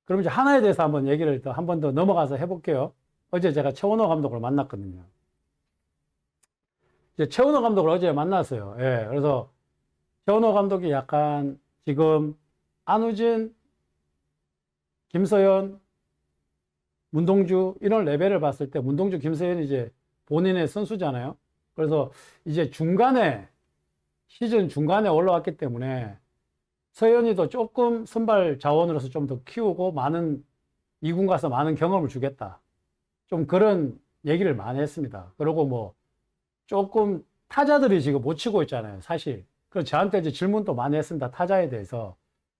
그럼 이제 하나에 대해서 한번 얘기를 한 번 더 넘어가서 해볼게요. 어제 제가 최원호 감독을 만났거든요. 이제 최원호 감독을 어제 만났어요. 예, 그래서 최원호 감독이 약간 지금 안우진, 김서현, 문동주 이런 레벨을 봤을 때 문동주, 김서현이 이제 본인의 선수잖아요. 그래서 이제 시즌 중간에 올라왔기 때문에 서현이도 조금 선발 자원으로서 좀 더 키우고 많은 2군 가서 많은 경험을 주겠다. 좀 그런 얘기를 많이 했습니다. 그리고 뭐 조금 타자들이 지금 못 치고 있잖아요, 사실. 그래서 저한테 이제 질문도 많이 했습니다. 타자에 대해서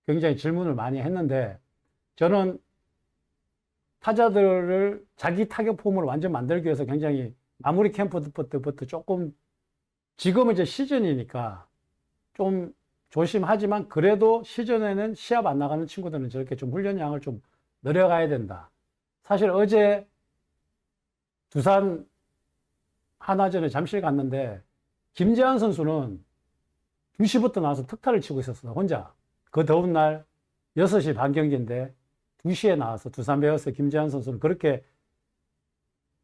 굉장히 질문을 많이 했는데 저는 타자들을 자기 타격 폼으로 완전 만들기 위해서 굉장히 마무리 캠프 때부터 조금 지금은 이제 시즌이니까 좀 조심하지만 그래도 시즌에는 시합 안 나가는 친구들은 저렇게 좀 훈련량을 좀 늘려가야 된다. 사실 어제 두산 하나전에 잠실 갔는데 김재환 선수는 2시부터 나와서 특타를 치고 있었어, 혼자. 그 더운 날 6시 반 경기인데 2시에 나와서 두산 베어스 김재환 선수는 그렇게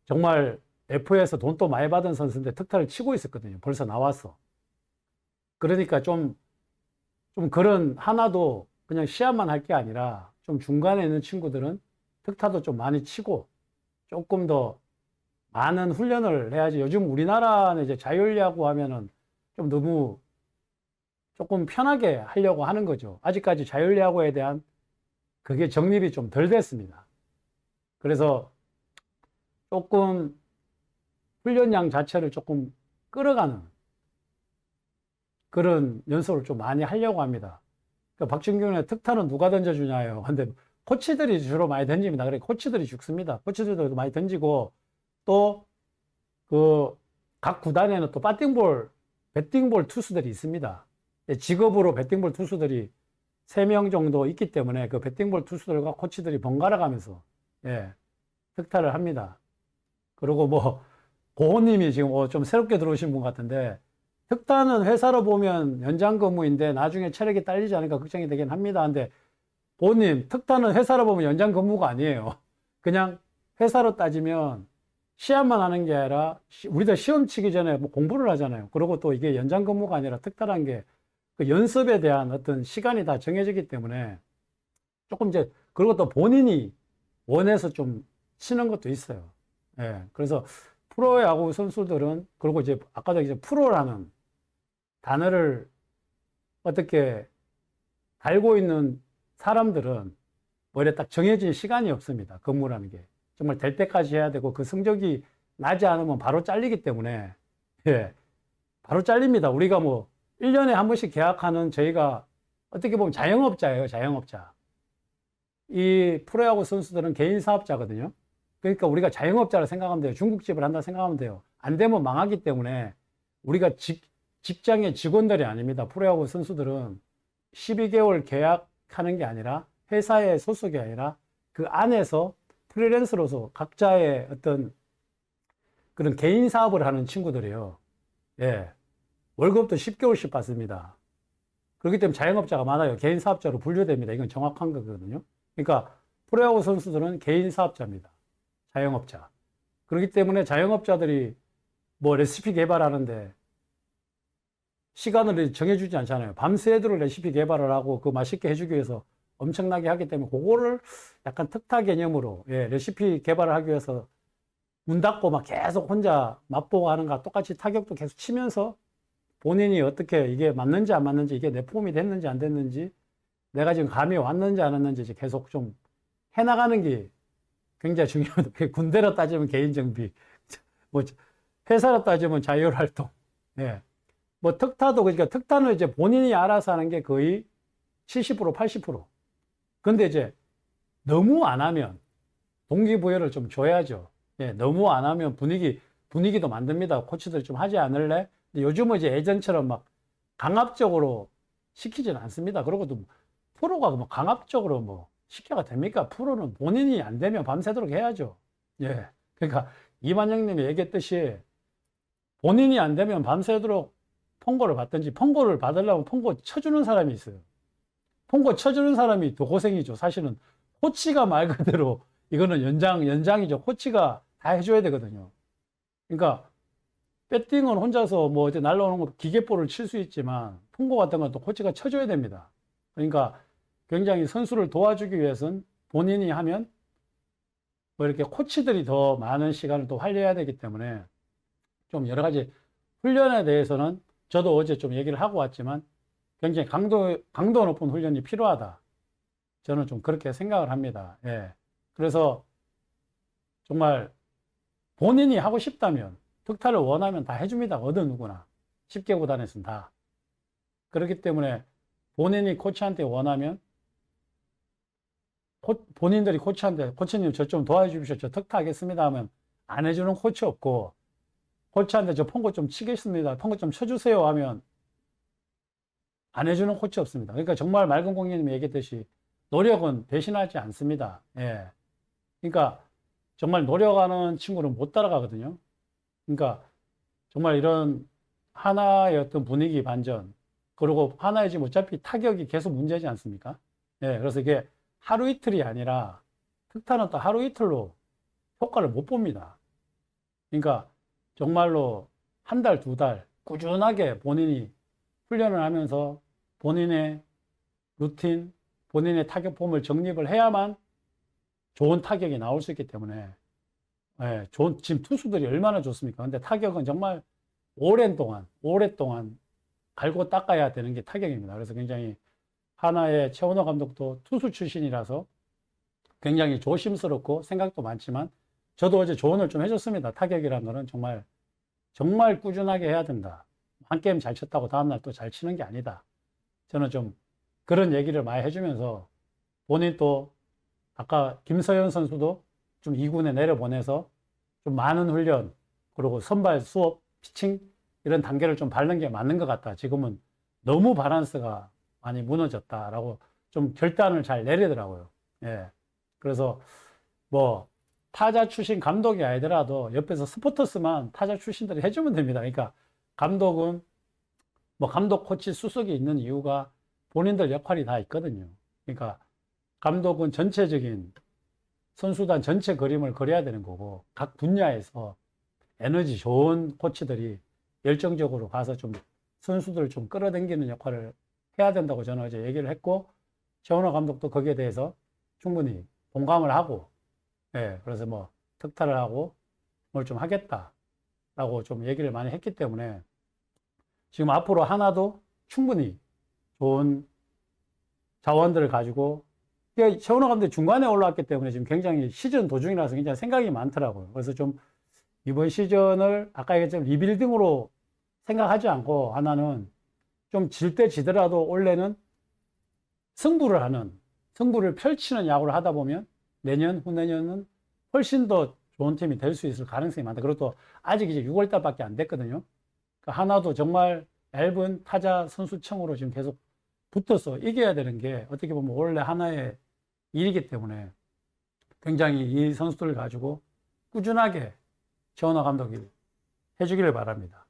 정말 F에서 돈 또 많이 받은 선수인데 특타를 치고 있었거든요. 벌써 나왔어. 그러니까 좀 그런 하나도 그냥 시합만 할 게 아니라 좀 중간에 있는 친구들은 특타도 좀 많이 치고 조금 더 많은 훈련을 해야지. 요즘 우리나라는 이제 자율야구 하면은 좀 너무 조금 편하게 하려고 하는 거죠. 아직까지 자율야구에 대한 그게 정립이 좀 덜 됐습니다. 그래서 조금 훈련량 자체를 조금 끌어가는 그런 연습을 좀 많이 하려고 합니다. 그러니까 박준균의 특타는 누가 던져주냐요. 근데 코치들이 주로 많이 던집니다. 그래 코치들이 죽습니다. 코치들도 많이 던지고 또 그 각 구단에는 또 배팅볼 투수들이 있습니다. 직업으로 배팅볼 투수들이 3명 정도 있기 때문에 그 배팅볼 투수들과 코치들이 번갈아 가면서 예, 특타를 합니다. 그리고 뭐 고호님이 지금 좀 새롭게 들어오신 분 같은데 특타는 회사로 보면 연장 근무인데 나중에 체력이 딸리지 않을까 걱정이 되긴 합니다. 근데 고호님, 특타는 회사로 보면 연장 근무가 아니에요. 그냥 회사로 따지면 시합만 하는 게 아니라 우리도 시험 치기 전에 뭐 공부를 하잖아요. 그리고 또 이게 연장 근무가 아니라 특타라는 게 그 연습에 대한 어떤 시간이 다 정해지기 때문에 조금 이제 그리고 또 본인이 원해서 좀 치는 것도 있어요. 예. 그래서 프로야구 선수들은 그리고 이제 아까도 이제 프로라는 단어를 어떻게 달고 있는 사람들은 원래 딱 정해진 시간이 없습니다. 근무라는 게. 정말 될 때까지 해야 되고 그 성적이 나지 않으면 바로 잘리기 때문에 예. 바로 잘립니다. 우리가 뭐 1년에 한 번씩 계약하는 저희가 어떻게 보면 자영업자예요. 자영업자. 이 프로야구 선수들은 개인 사업자거든요. 그러니까 우리가 자영업자를 생각하면 돼요. 중국집을 한다 생각하면 돼요. 안 되면 망하기 때문에 우리가 직장의 직원들이 아닙니다. 프로야구 선수들은 12개월 계약하는 게 아니라 회사의 소속이 아니라 그 안에서 프리랜서로서 각자의 어떤 그런 개인 사업을 하는 친구들이에요. 예. 월급도 10개월씩 받습니다. 그렇기 때문에 자영업자가 많아요. 개인 사업자로 분류됩니다. 이건 정확한 거거든요. 그러니까 프로야구 선수들은 개인 사업자입니다. 자영업자. 그렇기 때문에 자영업자들이 뭐 레시피 개발하는데 시간을 정해주지 않잖아요. 밤새도록 레시피 개발을 하고 그 맛있게 해주기 위해서 엄청나게 하기 때문에 그거를 약간 특타 개념으로 예, 레시피 개발을 하기 위해서 문 닫고 막 계속 혼자 맛보고 하는 거 똑같이 타격도 계속 치면서 본인이 어떻게 이게 맞는지 안 맞는지 이게 내 폼이 됐는지 안 됐는지 내가 지금 감이 왔는지 안 왔는지 이제 계속 좀 해나가는 게 굉장히 중요합니다. 군대로 따지면 개인정비, 뭐 회사로 따지면 자율활동. 예. 뭐 특타도 그러니까 특타는 이제 본인이 알아서 하는 게 거의 70%, 80%. 근데 이제 너무 안 하면 동기부여를 좀 줘야죠. 예, 너무 안 하면 분위기도 만듭니다. 코치들이 좀 하지 않을래? 근데 요즘은 이제 예전처럼 막 강압적으로 시키지는 않습니다. 그리고 또 프로가 뭐 강압적으로 뭐 시켜가 됩니까? 프로는 본인이 안 되면 밤새도록 해야죠. 예. 그러니까 이만영 님이 얘기했듯이 본인이 안 되면 밤새도록 폰고를 받든지 폰고를 받으려면 폰고 쳐주는 사람이 있어요. 폰고 쳐주는 사람이 더 고생이죠. 사실은 코치가 말 그대로 이거는 연장이죠. 코치가 다 해줘야 되거든요. 그러니까 배팅은 혼자서 뭐 이제 날라오는 거 기계볼을 칠 수 있지만 풍고 같은 건 또 코치가 쳐줘야 됩니다. 그러니까 굉장히 선수를 도와주기 위해서는 본인이 하면 뭐 이렇게 코치들이 더 많은 시간을 또 활용해야 되기 때문에 좀 여러 가지 훈련에 대해서는 저도 어제 좀 얘기를 하고 왔지만 굉장히 강도 높은 훈련이 필요하다. 저는 좀 그렇게 생각을 합니다. 예. 그래서 정말 본인이 하고 싶다면 득타를 원하면 다 해줍니다. 어느 누구나. 10개 구단에서는 다. 그렇기 때문에 본인이 코치한테 원하면 본인들이 코치한테 코치님 저 좀 도와주십시오. 저 득타 하겠습니다 하면 안 해주는 코치 없고 코치한테 저 펑고 좀 치겠습니다. 펑고 좀 쳐주세요 하면 안 해주는 코치 없습니다. 그러니까 정말 맑은 공연님이 얘기했듯이 노력은 배신하지 않습니다. 예. 그러니까 정말 노력하는 친구는 못 따라가거든요. 그러니까 정말 이런 하나의 어떤 분위기 반전, 그리고 하나의 지금 어차피 타격이 계속 문제지 않습니까? 예. 그래서 이게 하루 이틀이 아니라 특타는 또 하루 이틀로 효과를 못 봅니다. 그러니까 정말로 한 달, 두 달 꾸준하게 본인이 훈련을 하면서 본인의 루틴, 본인의 타격 폼을 정립을 해야만 좋은 타격이 나올 수 있기 때문에 예, 지금 투수들이 얼마나 좋습니까? 근데 타격은 정말 오랫동안 갈고 닦아야 되는 게 타격입니다. 그래서 굉장히 하나의 최원호 감독도 투수 출신이라서 굉장히 조심스럽고 생각도 많지만 저도 어제 조언을 좀 해줬습니다. 타격이라는 거는 정말 꾸준하게 해야 된다. 한 게임 잘 쳤다고 다음날 또 잘 치는 게 아니다. 저는 좀 그런 얘기를 많이 해주면서 본인 또 아까 김서현 선수도 좀 2군에 내려보내서 좀 많은 훈련 그리고 선발 수업, 피칭 이런 단계를 좀 밟는 게 맞는 것 같다. 지금은 너무 밸런스가 많이 무너졌다라고 좀 결단을 잘 내리더라고요. 예. 그래서 뭐 타자 출신 감독이 아니더라도 옆에서 스포터스만 타자 출신들이 해주면 됩니다. 그러니까 감독은 뭐 감독 코치 수석이 있는 이유가 본인들 역할이 다 있거든요. 그러니까 감독은 전체적인 선수단 전체 그림을 그려야 되는 거고 각 분야에서 에너지 좋은 코치들이 열정적으로 가서 좀 선수들을 좀 끌어당기는 역할을 해야 된다고 저는 어제 얘기를 했고 최원호 감독도 거기에 대해서 충분히 공감을 하고 예, 그래서 뭐 특타를 하고 뭘 좀 하겠다라고 좀 얘기를 많이 했기 때문에 지금 앞으로 하나도 충분히 좋은 자원들을 가지고 최원호 감독이 중간에 올라왔기 때문에 지금 굉장히 시즌 도중이라서 굉장히 생각이 많더라고요. 그래서 좀 이번 시즌을 아까 얘기했지만 리빌딩으로 생각하지 않고 하나는 좀 질 때 지더라도 원래는 승부를 펼치는 야구를 하다 보면 내년, 후내년은 훨씬 더 좋은 팀이 될 수 있을 가능성이 많다. 그리고 또 아직 이제 6월 달밖에 안 됐거든요. 그러니까 하나도 정말 얇은 타자 선수층으로 지금 계속 붙어서 이겨야 되는 게 어떻게 보면 원래 하나의 일이기 때문에 굉장히 이 선수들을 가지고 꾸준하게 최원호 감독이 해주기를 바랍니다.